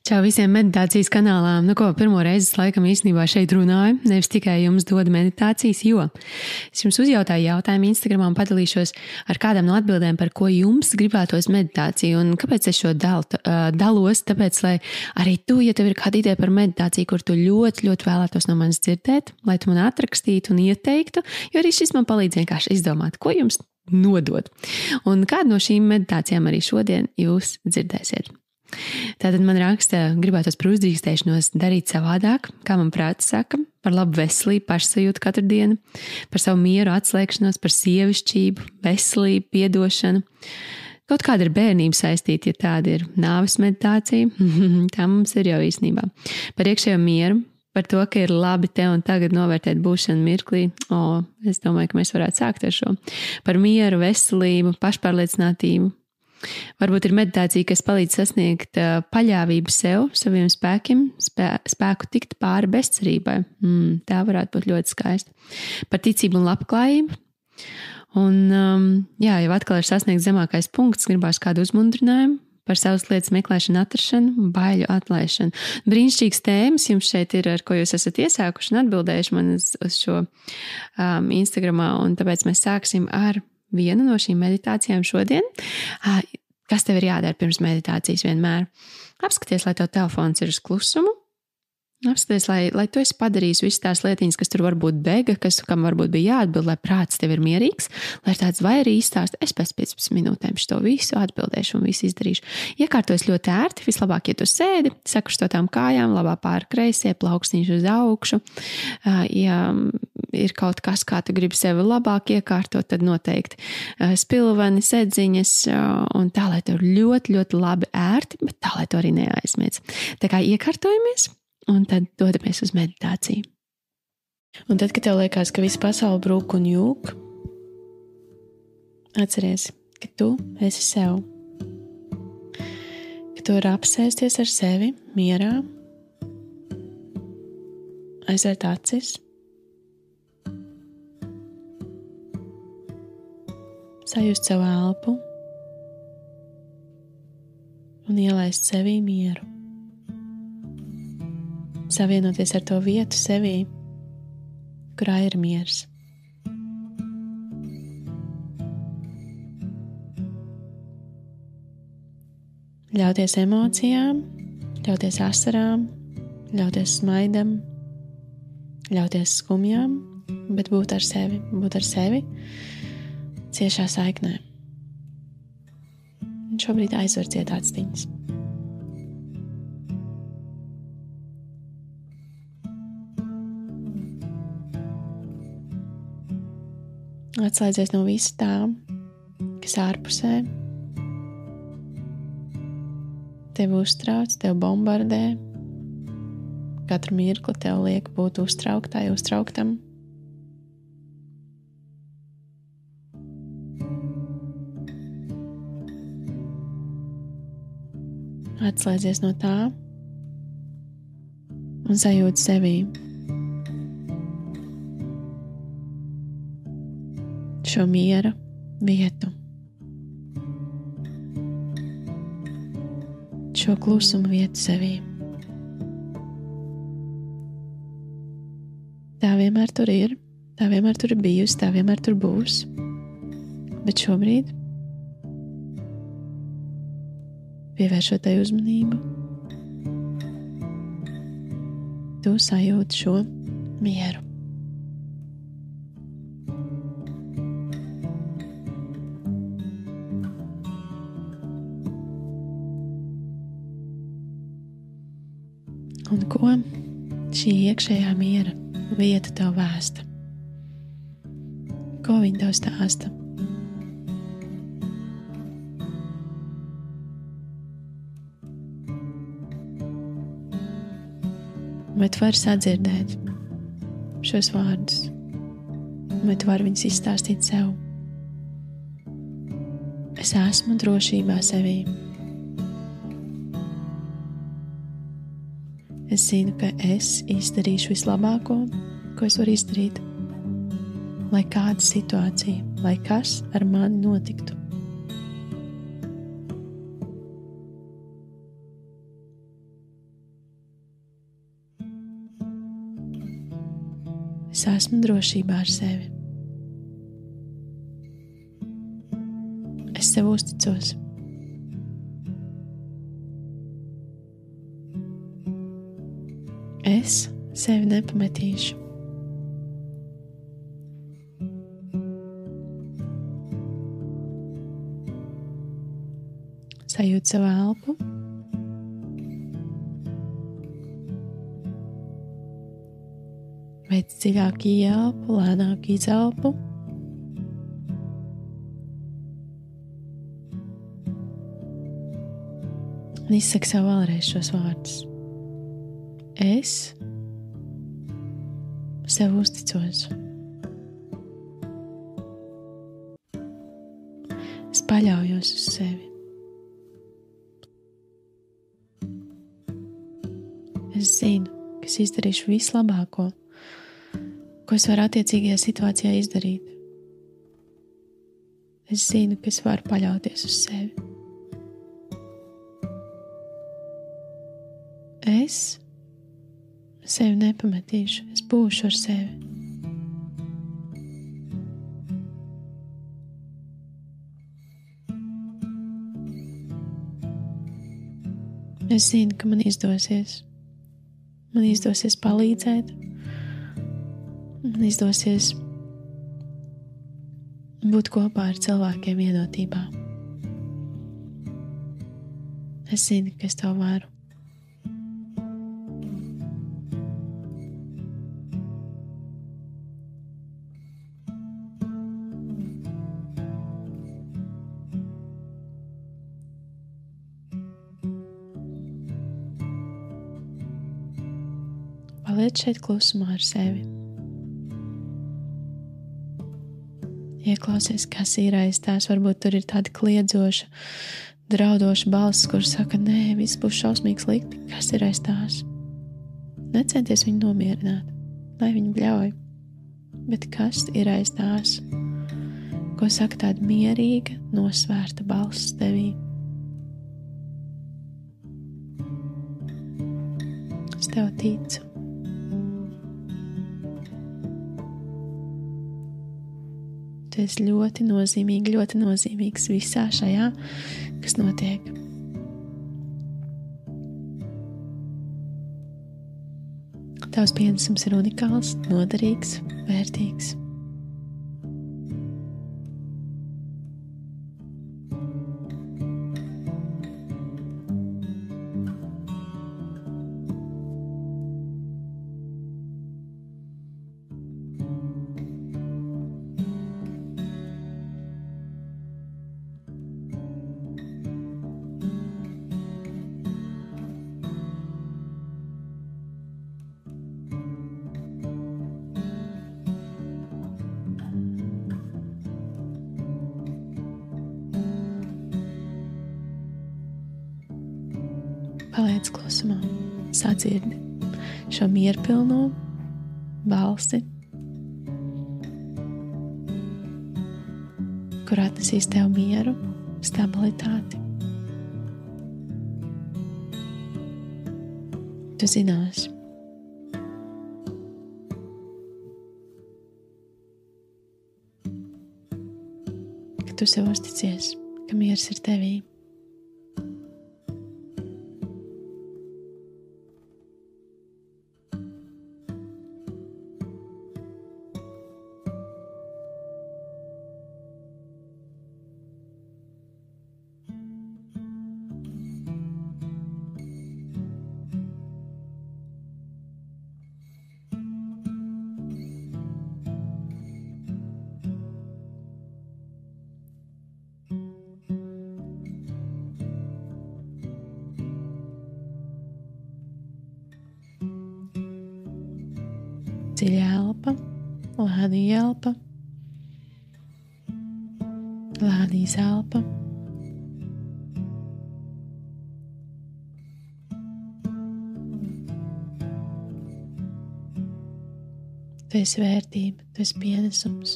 Čau visiem meditācijas kanālām. Pirmo reizi laikam īstenībā šeit runāju, nevis tikai jums dodu meditācijas, jo es jums uzjautāju jautājumu Instagramā un padalīšos ar kādām no atbildēm, par ko jums gribētos meditāciju un kāpēc es šo dalos, tāpēc, lai arī tu, ja tev ir kāda ideja par meditāciju, kur tu ļoti, ļoti vēlētos no manis dzirdēt, lai tu man atrakstītu un ieteiktu, jo arī šis man palīdz vienkārši izdomāt, ko jums nodot. Un kādu no šīm meditācijām arī šodien jūs dzirdēsiet. Tātad man raksta, gribētos par uzdrīkstēšanos darīt savādāk, kā man prāts saka, par labu veselību, pašsajūtu katru dienu, par savu mieru, atslēgšanos, par sievišķību, veselību, piedošanu. Kaut kāda ir bērnība saistīta, ja tāda ir nāves meditācija, tā mums ir jau īstenībā. Par iekšējo mieru, par to, ka ir labi te un tagad novērtēt būšanu mirklī. Es domāju, ka mēs varētu sākt ar šo. Par mieru, veselību, pašpārliecinātību. Varbūt ir meditācija, kas palīdz sasniegt paļāvību sev, saviem spēkiem, spēku tikt pāri bezcerībai. Tā varētu būt ļoti skaista. Par ticību un labklājību. Un, jau atkal ir sasniegts zemākais punkts, gribās kādu uzmundrinājumu par savas lietas meklēšanu, atrašanu un baiļu atlaišanu. Brīnišķīgas tēmas jums šeit ir, ar ko jūs esat iesākuši un atbildējuši man uz šo Instagramā, un tāpēc mēs sāksim ar vienu no šīm meditācijām šodien. Kas tev ir jādara pirms meditācijas vienmēr? Apskaties, lai tev telefons ir uz klusumu. Apskaties, lai tu esi padarījis visas tās lietiņas, kas tur varbūt bega, kam varbūt bija jāatbild, lai prāts tev ir mierīgs, lai ir tāds vai arī izstāst, es pēc 15 minūtēm šo visu atbildēšu un visu izdarīšu. Iekārtojas ļoti ērti, vislabāk, ja tu sēdi, sakrustotām kājām, labā pāri kreisie, plaukstīņš uz augšu. Ja ir kaut kas, kā tu gribi sevi labāk iekārtot, tad noteikti spilveni, sedziņas un tā, lai tev ļoti, ļoti labi ērti, bet tā, lai tu arī neaizmiedz. Tā kā iekārtojamies. Un tad dodamies uz meditāciju. Un tad, kad tev liekas, ka visa pasaule brūk un jūk, atceries, ka tu esi sev. Ka tu vari apsēsties ar sevi mierā, aizvērt acis, sajust savu elpu un ielaist sevī mieru. Savienoties ar to vietu sevī, kurā ir miers. Ļauties emocijām, ļauties asarām, ļauties smaidam, ļauties skumjām, bet būt ar sevi ciešā saiknē. Un šobrīd aizver ciet actiņas. Atslēdzies no visa tā, kas ārpusē tevi uztrauc, tevi bombardē. Katru mirkli tev liek būt uztrauktai, uztrauktam. Atslēdzies no tā un sajūti sevī šo miera vietu, šo klusumu vietu sevī. Tā vienmēr tur ir, tā vienmēr tur ir bijusi, tā vienmēr tur būs, bet šobrīd pievēršot tai uzmanību, tu sajūti šo mieru. Un ko šī iekšējā miera vieta tev vēsta? Ko viņa tev stāsta? Vai tu vari sadzirdēt šos vārdus? Vai tu vari viņus izstāstīt sev? Es esmu drošībā sevī. Es zinu, ka es izdarīšu vislabāko, ko es varu izdarīt, lai kāda situācija, lai kas ar mani notiktu. Es esmu drošībā ar sevi. Es sev uzticos. Es sevi nepametīšu. Sajūt savu elpu. Veic dziļāk ieelpu, lēnāk izelpu. Un izsaka sev vēlreiz šos vārdus. Es sev uzticos. Es paļaujos uz sevi. Es zinu, ka es izdarīšu vislabāko, ko es varu attiecīgajā situācijā izdarīt. Es zinu, ka es varu paļauties uz sevi. Es sevi nepametīšu, es būšu ar sevi. Es zinu, ka man izdosies. Man izdosies palīdzēt. Man izdosies būt kopā ar cilvēkiem vienotībā. Es zinu, ka es to varu. Paliec šeit klusumā ar sevi. Ieklausies, kas ir aiz tās. Varbūt tur ir tāda kliedzoša, draudoša balss, kur saka, nē, viss būs šausmīgi slikti. Kas ir aiz tās? Necenties viņu nomierināt, lai viņu bļauj. Bet kas ir aiz tās? Ko saka tāda mierīga, nosvērta balss tevī? Es tev ticu. Tu esi ļoti nozīmīgs visā šajā, kas notiek. Tavs pienesums ir unikāls, noderīgs, vērtīgs. Paliec klusumā, sadzirdi šo mierpilno balsi, kur atnesīs tev mieru, stabilitāti. Tu zināsi. Ka tu sev uzticies, ka miers ir tevī. Dziļa elpa, lēna ieelpa, lēna izelpa. Tu esi vērtība, tu esi pienesums.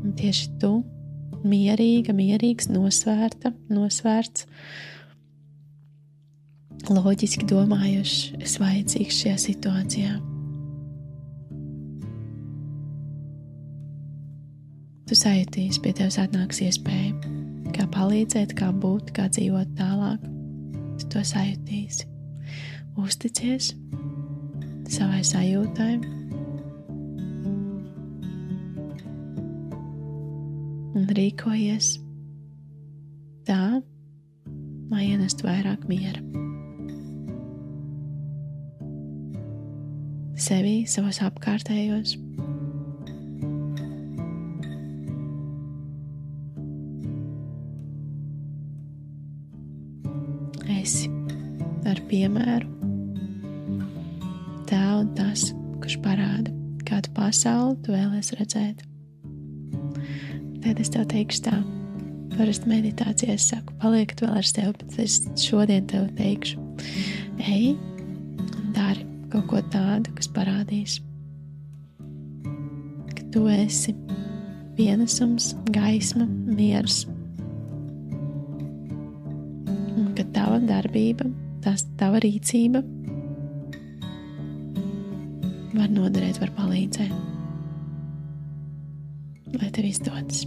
Un tieši tu, mierīgs, nosvērts, loģiski domājuši, es vajadzīgs šajā situācijā. Tu sajūtīsi, pie tevis atnāks iespēja, kā palīdzēt, kā būt, kā dzīvot tālāk. Tu to sajūtīsi. Uzticies savai sajūtai un rīkojies tā, lai ienestu vairāk miera. Sevī, savos apkārtējos. Esi ar piemēru tā un tas, kurš parāda, kādu pasauli tu vēlies redzēt. Tad es tev teikšu tā. Parasti meditācijā es saku, paliekat vēl ar sevi, bet es šodien tev teikšu, ej un dari kaut ko tādu, kas parādīs, ka tu esi pienesums, gaisma, miers. Un ka tava darbība, tava rīcība var noderēt, var palīdzēt. Lai tev izdodas.